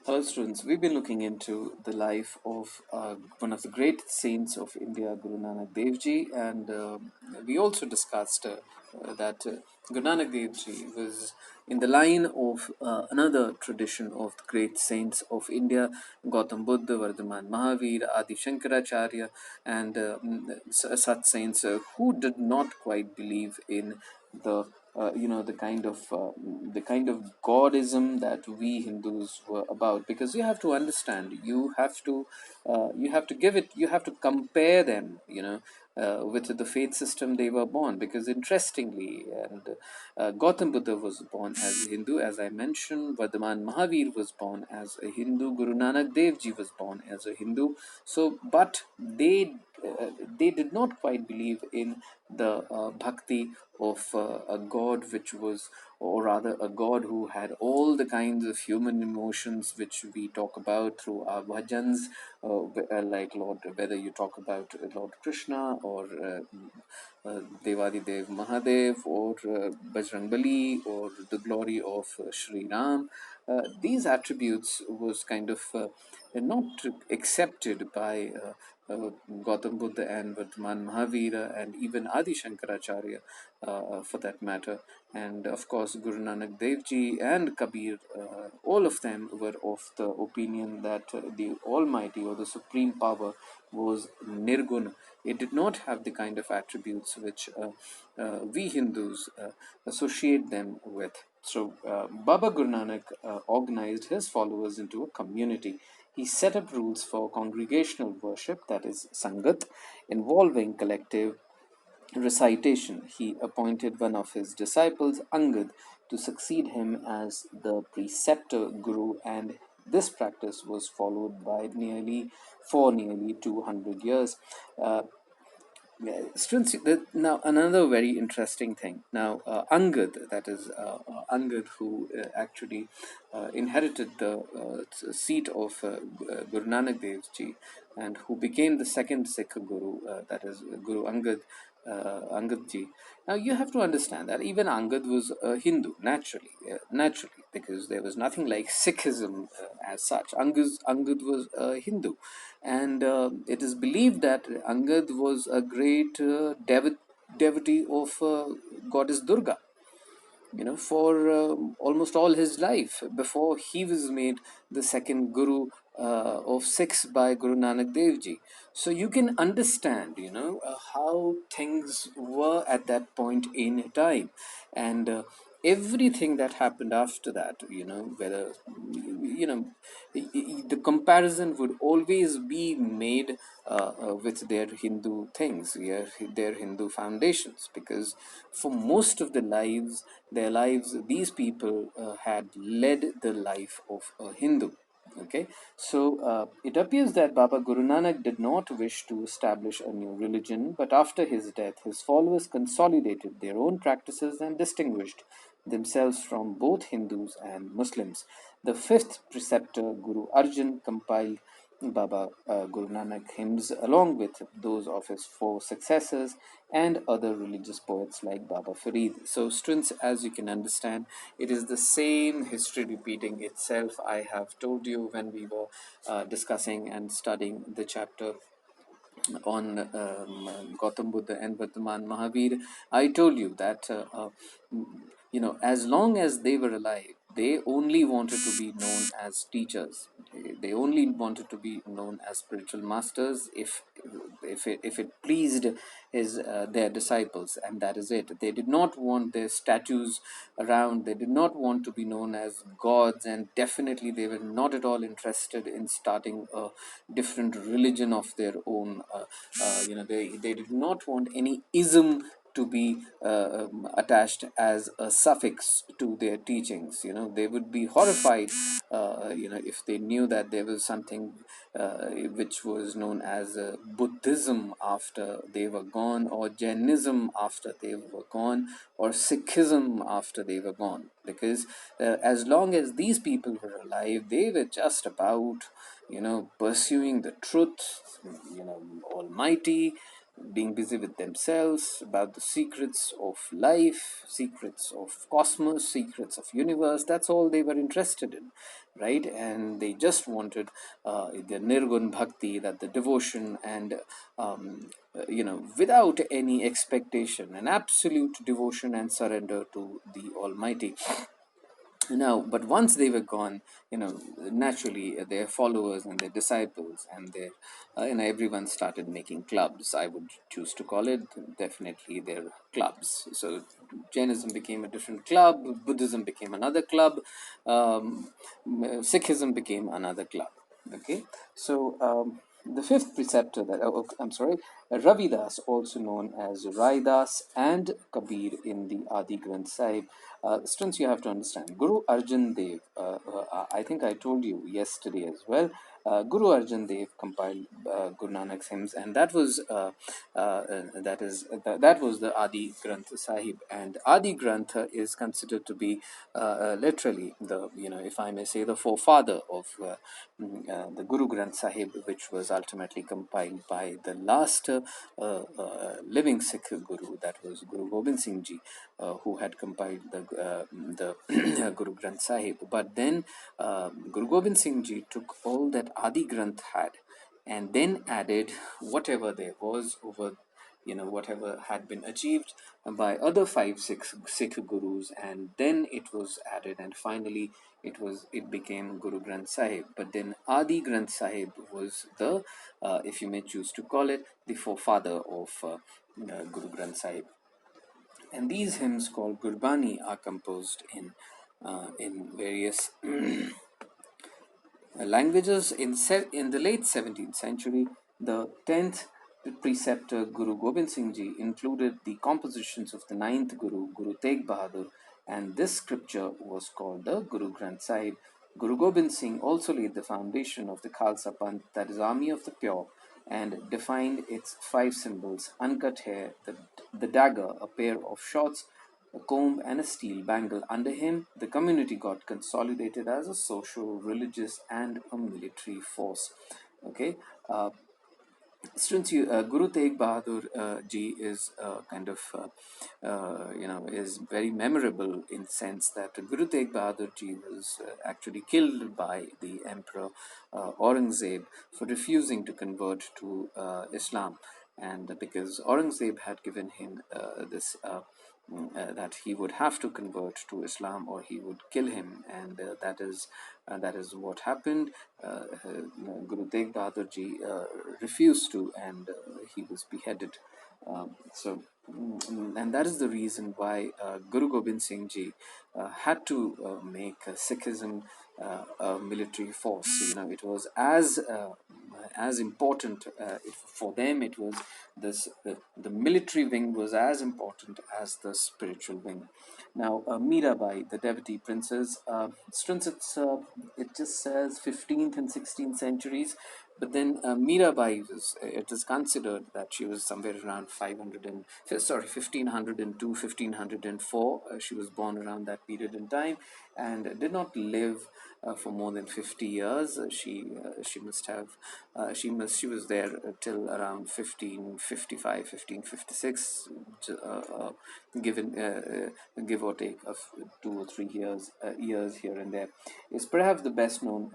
Hello, students. We've been looking into the life of one of the great saints of India, Guru Nanak Dev Ji, and we also discussed that Guru Nanak Dev Ji was in the line of another tradition of the great saints of India, Gautam Buddha, Vardhaman Mahavir, Adi Shankaracharya, and such saints who did not quite believe in the the kind of godism that we Hindus were about, because you have to understand, you have to give it, you have to compare them, with the faith system they were born. Because interestingly, and Gautam Buddha was born as a Hindu, as I mentioned. Vardhaman Mahavir was born as a Hindu. Guru Nanak Dev Ji was born as a Hindu. So, but they did not quite believe in the bhakti of a god which was, or rather, a god who had all the kinds of human emotions which we talk about through our bhajans, like Lord, whether you talk about Lord Krishna or Devadidev Mahadev or Bajrangbali or the glory of Sri Ram. These attributes was kind of not accepted by Gautam Buddha and Vardhaman Mahavira and even Adi Shankaracharya, for that matter. And of course, Guru Nanak Dev Ji and Kabir, all of them were of the opinion that the Almighty or the Supreme Power was Nirguna. It did not have the kind of attributes which we Hindus associate them with. So, Baba Guru Nanak organized his followers into a community. He set up rules for congregational worship, that is Sangat, involving collective recitation. He appointed one of his disciples, Angad, to succeed him as the preceptor guru, and this practice was followed by nearly 200 years. Uh, Students, now another very interesting thing. Now, Angad, that is Angad, who actually inherited the seat of Guru Nanak Dev Ji, and who became the second Sikh Guru, that is Guru Angad, Angad Ji. Now, you have to understand that even Angad was a Hindu, naturally, because there was nothing like Sikhism as such. Angad was a Hindu, and it is believed that Angad was a great devotee of goddess Durga, for almost all his life before he was made the second guru of Sikhs by Guru Nanak Dev Ji. So you can understand, how things were at that point in time, and everything that happened after that, whether the comparison would always be made with their Hindu things, their Hindu foundations, because for most of their lives, these people had led the life of a Hindu. Okay, so it appears that Baba Guru Nanak did not wish to establish a new religion, but after his death, his followers consolidated their own practices and distinguished themselves from both Hindus and Muslims. The fifth preceptor, Guru Arjan, compiled Baba Guru Nanak hymns along with those of his four successors and other religious poets like Baba Farid. So, students, as you can understand, it is the same history repeating itself. I have told you when we were discussing and studying the chapter on Gautam Buddha and Vardhaman Mahavir. I told you that as long as they were alive, they only wanted to be known as teachers. They only wanted to be known as spiritual masters if it pleased their disciples, and that is it. They did not want their statues around. They did not want to be known as gods, and definitely they were not at all interested in starting a different religion of their own. They did not want any ism to be attached as a suffix to their teachings. They would be horrified, if they knew that there was something which was known as Buddhism after they were gone, or Jainism after they were gone, or Sikhism after they were gone. Because as long as these people were alive, they were just about, pursuing the truth, Almighty, being busy with themselves, about the secrets of life, secrets of cosmos, secrets of universe. That's all they were interested in, right? And they just wanted the nirgun bhakti, that the devotion, and without any expectation, an absolute devotion and surrender to the Almighty. Now, but once they were gone, naturally their followers and their disciples and their, everyone started making clubs. I would choose to call it definitely their clubs. So Jainism became a different club, Buddhism became another club, Sikhism became another club. Okay, so the fifth preceptor I'm sorry, Ravidas, also known as Raidas and Kabir in the Adi Granth Sahib. Students, you have to understand, Guru Arjan Dev, I think I told you yesterday as well, Guru Arjan Dev compiled Guru Nanak's hymns, and that was the Adi Granth Sahib. And Adi Granth is considered to be literally the, if I may say, the forefather of the Guru Granth Sahib, which was ultimately compiled by the last living Sikh Guru, that was Guru Gobind Singh Ji, who had compiled the Guru Granth Sahib. But then Guru Gobind Singh Ji took all that Adi Granth had and then added whatever there was over, whatever had been achieved by other five Sikh gurus, and then it was added, and finally it became Guru Granth Sahib. But then Adi Granth Sahib was the, if you may choose to call it, the forefather of Guru Granth Sahib. And these hymns called Gurbani are composed in various languages. In the late 17th century, the 10th preceptor Guru Gobind Singh Ji included the compositions of the ninth Guru, Guru Tegh Bahadur, and this scripture was called the Guru Granth Sahib. Guru Gobind Singh also laid the foundation of the Khalsa Panth, that is, Army of the Pure, and defined its five symbols: uncut hair, the dagger, a pair of shorts, a comb, and a steel bangle. Under him, the community got consolidated as a social, religious, and a military force. Okay, students, Guru Tegh Bahadur ji is is very memorable in the sense that Guru Tegh Bahadur ji was actually killed by the Emperor Aurangzeb for refusing to convert to Islam, and because Aurangzeb had given him this. That he would have to convert to Islam or he would kill him, and that is what happened. Guru Tegh Bahadur ji refused to, and he was beheaded. And that is the reason why Guru Gobind Singh Ji had to make Sikhism a military force. It was as important for them. It was the military wing was as important as the spiritual wing. Now, Mirabai, the devotee princess, since it just says 15th and 16th centuries, but then Mirabai it is considered that she was somewhere around 1502, 1504. She was born around that period in time and did not live for more than 50 years. She must have she was there till around 1555, 1556, given give or take of 2 or 3 years here and there. Is perhaps the best known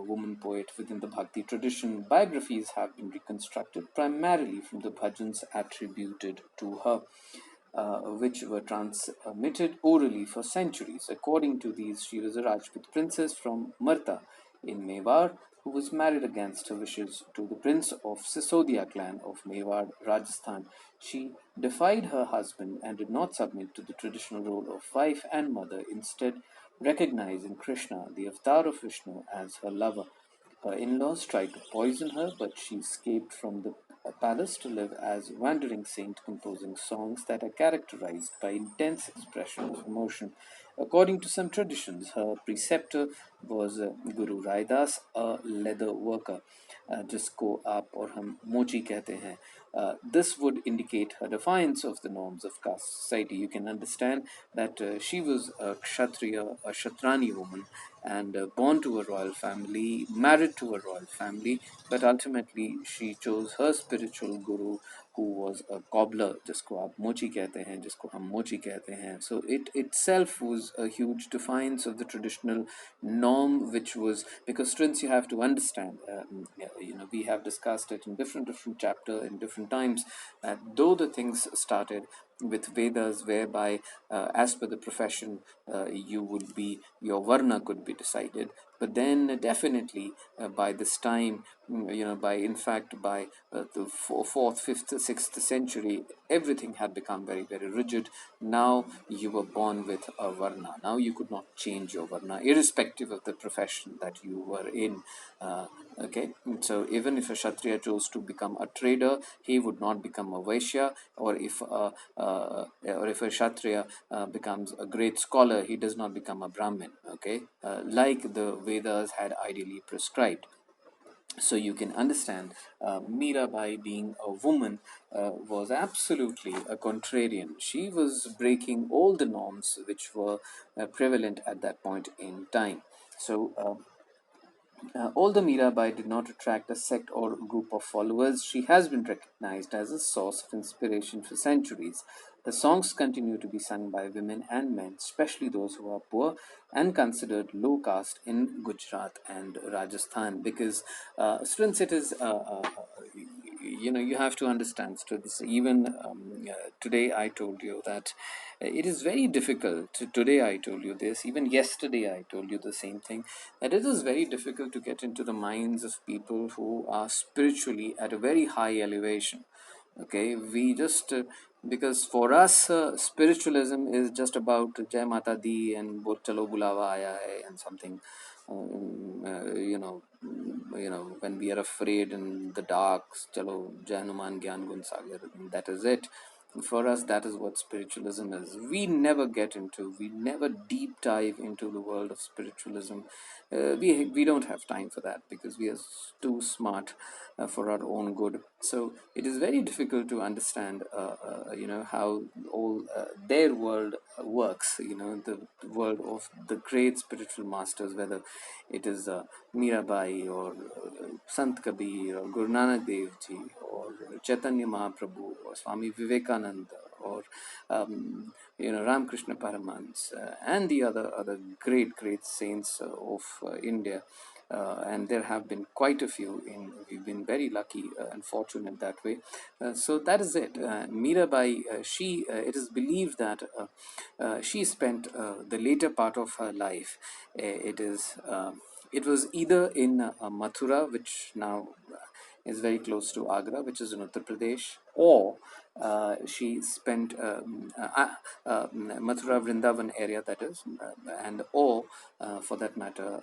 woman poet within the Bhakti tradition. Biographies have been reconstructed primarily from the bhajans attributed to her, which were transmitted orally for centuries. According to these, she was a Rajput princess from Marta in Mewar, who was married against her wishes to the prince of Sisodia clan of Mewar, Rajasthan. She defied her husband and did not submit to the traditional role of wife and mother, instead recognizing Krishna, the avatar of Vishnu, as her lover. Her in-laws tried to poison her, but she escaped from the palace to live as a wandering saint, composing songs that are characterized by intense expression of emotion. According to some traditions, her preceptor was Guru Raidas, a leather worker. जिसको आप और हम मोची कहते हैं. This would indicate her defiance of the norms of caste society. You can understand that she was a Kshatriya, a Kshatrani woman, and born to a royal family, married to a royal family, but ultimately she chose her spiritual guru who was a cobbler, जिसको आप मोची कहते हैं, जिसको हम मोची कहते हैं. So it itself was a huge defiance of the traditional norm, which was, because students, you have to understand, we have discussed it in different chapter in different times, though the things started with Vedas, whereby as per the profession, you would be, your varna could be decided, but then definitely by this time, by, in fact, by the fourth, fifth, sixth century, everything had become very, very rigid. Now you were born with a varna. Now you could not change your varna, irrespective of the profession that you were in. Okay, so even if a Kshatriya chose to become a trader, he would not become a Vaishya, or if a Kshatriya becomes a great scholar, he does not become a Brahmin. Okay, like the Vedas had ideally prescribed. So you can understand, Mirabai, being a woman, was absolutely a contrarian. She was breaking all the norms which were prevalent at that point in time. So although Mirabai did not attract a sect or group of followers, she has been recognized as a source of inspiration for centuries. Her songs continue to be sung by women and men, especially those who are poor and considered low caste in Gujarat and Rajasthan. Because, students, it is, you have to understand, students, even today I told you that it is very difficult. Today I told you this, even yesterday I told you the same thing, that it is very difficult to get into the minds of people who are spiritually at a very high elevation. Okay, we just because for us, spiritualism is just about Jai Mata Di and Bol Chalo Bulawa Aaya Hai and something. When we are afraid in the dark, Chalo Jai Hanuman Gyan Gun Sagar, that is it. For us, that is what spiritualism is. We never deep dive into the world of spiritualism. We don't have time for that, because we are too smart for our own good. So it is very difficult to understand, how all their world works. The world of the great spiritual masters, whether it is Mirabai or Sant Kabir or Guru Nanak Dev Ji or Chaitanya Mahaprabhu or Swami Vivekananda or Ramakrishna Paramahans, and the other great saints of India. And there have been quite a few. We've been very lucky and fortunate that way. So that is it. Mirabai, it is believed that she spent the later part of her life. It was either in Mathura, which now is very close to Agra, which is in Uttar Pradesh, or she spent Mathura Vrindavan area, that is, and or for that matter,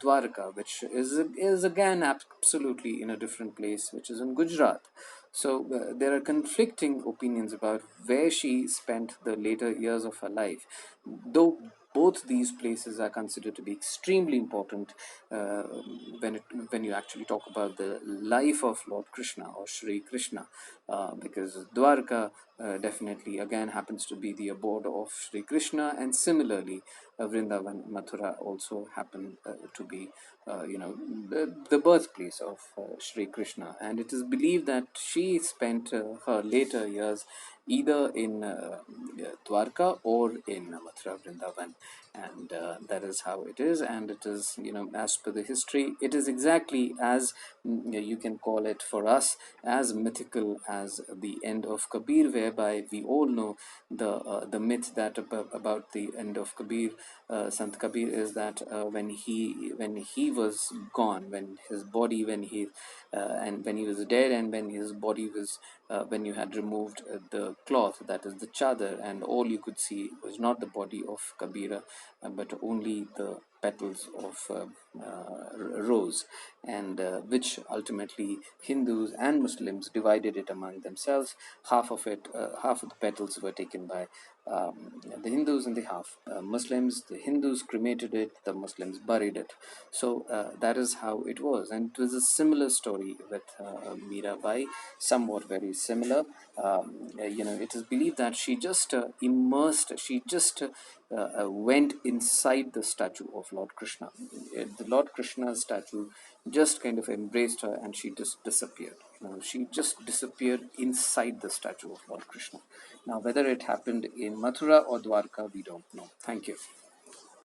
Dwarka, which is again absolutely in a different place, which is in Gujarat. So there are conflicting opinions about where she spent the later years of her life, though both these places are considered to be extremely important when when you actually talk about the life of Lord Krishna or Sri Krishna, because Dwarka definitely again happens to be the abode of Sri Krishna, and similarly Vrindavan, Mathura also happen to be the birthplace of Sri Krishna, and it is believed that she spent her later years either in Dwarka or in Mathura Vrindavan, and that is how it is. And it is, as per the history, it is exactly as you can call it for us as mythical as the end of Kabir, whereby we all know the myth that about the end of Kabir, Sant Kabir, is that when he was gone, when his body, and when he was dead, and when his body was when you had removed the cloth, that is the chadar, and all you could see was not the body of Kabira, but only the petals of rose, and which ultimately Hindus and Muslims divided it among themselves. Half of the petals were taken by the Hindus and the half Muslims. The Hindus cremated it, the Muslims buried it. So that is how it was, and it was a similar story with Mirabai, somewhat very similar. It is believed that she just went inside the statue of Lord Krishna. The Lord Krishna's statue just kind of embraced her and she just disappeared. She just disappeared inside the statue of Lord Krishna. Now, whether it happened in Mathura or Dwarka, we don't know. Thank you.